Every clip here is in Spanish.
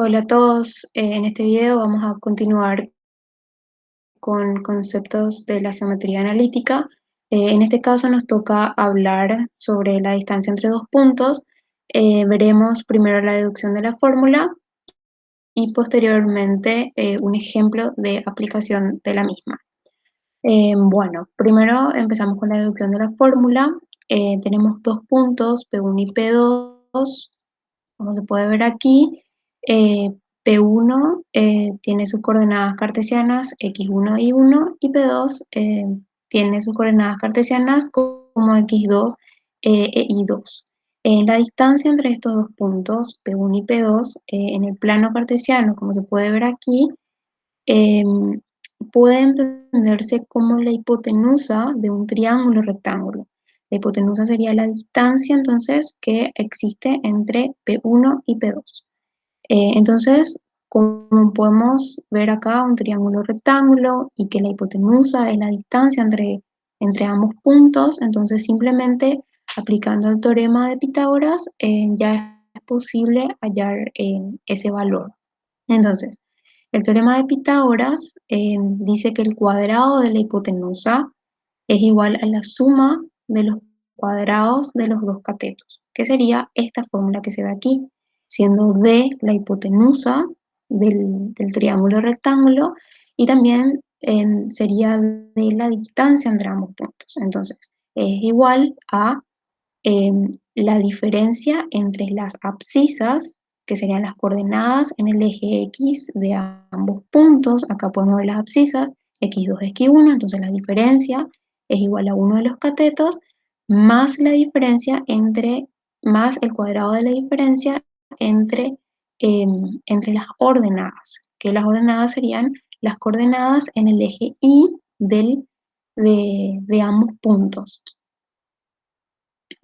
Hola a todos, en este video vamos a continuar con conceptos de la geometría analítica. En este caso nos toca hablar sobre la distancia entre dos puntos. Veremos primero la deducción de la fórmula y posteriormente un ejemplo de aplicación de la misma. Bueno, primero empezamos con la deducción de la fórmula. Tenemos dos puntos, P1 y P2. Como se puede ver aquí, eh, P1 tiene sus coordenadas cartesianas x1 y 1 y P2 tiene sus coordenadas cartesianas como x2 e y2. La distancia entre estos dos puntos, P1 y P2, en el plano cartesiano, como se puede ver aquí, em, puede entenderse como la hipotenusa de un triángulo rectángulo. La hipotenusa sería la distancia entonces que existe entre P1 y P2. Entonces, como podemos ver acá, un triángulo rectángulo y que la hipotenusa es la distancia entre ambos puntos, entonces simplemente aplicando el teorema de Pitágoras ya es posible hallar ese valor. Entonces, el teorema de Pitágoras dice que el cuadrado de la hipotenusa es igual a la suma de los cuadrados de los dos catetos, que sería esta fórmula que se ve aquí, siendo D la hipotenusa del triángulo rectángulo y también sería de la distancia entre ambos puntos. Entonces, es igual a la diferencia entre las abscisas, que serían las coordenadas en el eje X de ambos puntos. Acá podemos ver las abscisas, x2, x1, entonces la diferencia es igual a uno de los catetos, más la diferencia más el cuadrado de la diferencia entre las ordenadas, que las ordenadas serían las coordenadas en el eje Y de ambos puntos.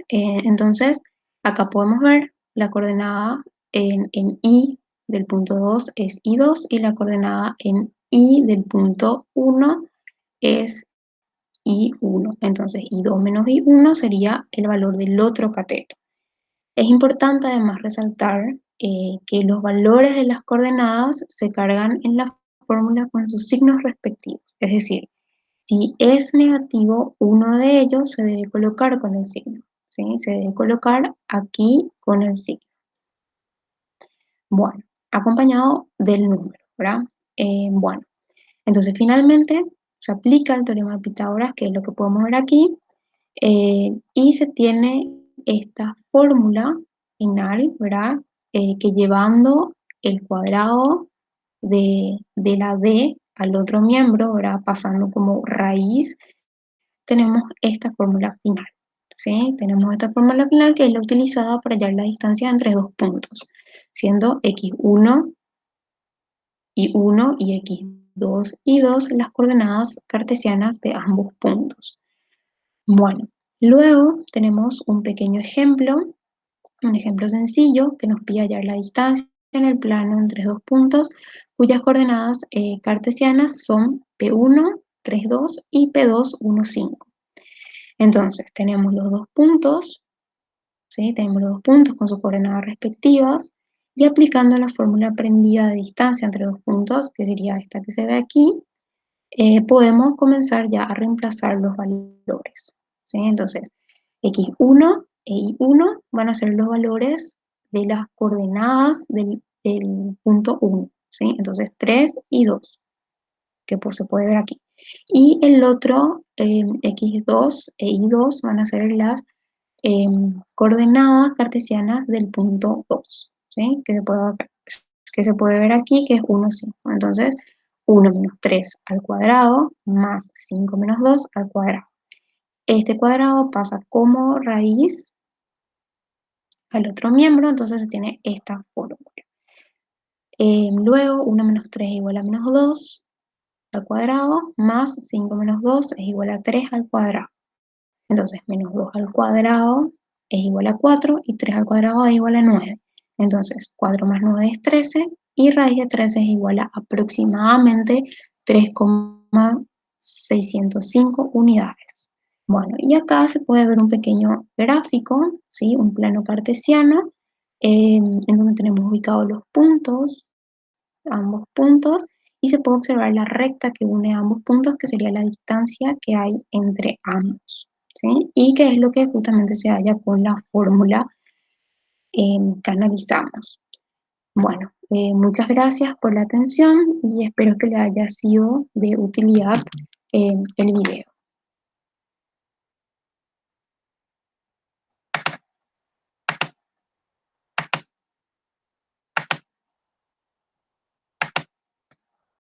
Entonces, acá podemos ver la coordenada en Y del punto 2 es I2 y la coordenada en Y del punto 1 es I1. Entonces, I2 menos I1 sería el valor del otro cateto. Es importante además resaltar que los valores de las coordenadas se cargan en la fórmula con sus signos respectivos. Es decir, si es negativo, uno de ellos se debe colocar con el signo, ¿sí? Se debe colocar aquí con el signo. Bueno, acompañado del número, ¿verdad? Bueno, entonces finalmente se aplica el teorema de Pitágoras, que es lo que podemos ver aquí, y se tiene esta fórmula final, ¿verdad? Que llevando el cuadrado de la D al otro miembro, ¿verdad? Pasando como raíz, tenemos esta fórmula final, ¿sí? Tenemos esta fórmula final que es la utilizada para hallar la distancia entre dos puntos, siendo x1 y 1 y x2 y 2 las coordenadas cartesianas de ambos puntos. Bueno, luego tenemos un pequeño ejemplo, un ejemplo sencillo que nos pide hallar la distancia en el plano entre dos puntos cuyas coordenadas cartesianas son P1, 3, 2 y P2, 1, 5. Entonces, tenemos los dos puntos, ¿sí? Tenemos los dos puntos con sus coordenadas respectivas y aplicando la fórmula aprendida de distancia entre dos puntos, que sería esta que se ve aquí, podemos comenzar ya a reemplazar los valores, ¿sí? Entonces, x1 e y1 van a ser los valores de las coordenadas del punto 1, ¿sí? Entonces, 3 y 2, que pues se puede ver aquí. Y el otro, x2 e y2, van a ser las coordenadas cartesianas del punto 2, ¿sí? Que se puede ver aquí, que es 1, 5. Entonces, 1 menos 3 al cuadrado más 5 menos 2 al cuadrado. Este cuadrado pasa como raíz al otro miembro, entonces se tiene esta fórmula. Luego, 1 menos 3 es igual a menos 2 al cuadrado, más 5 menos 2 es igual a 3 al cuadrado. Entonces, menos 2 al cuadrado es igual a 4 y 3 al cuadrado es igual a 9. Entonces, 4 más 9 es 13 y raíz de 13 es igual a aproximadamente 3,605 unidades. Bueno, y acá se puede ver un pequeño gráfico, ¿sí? Un plano cartesiano, en donde tenemos ubicados los puntos ambos puntos y se puede observar la recta que une ambos puntos, que sería la distancia que hay entre ambos, ¿sí? Y que es lo que justamente se halla con la fórmula que analizamos. Bueno, muchas gracias por la atención y espero que le haya sido de utilidad el video.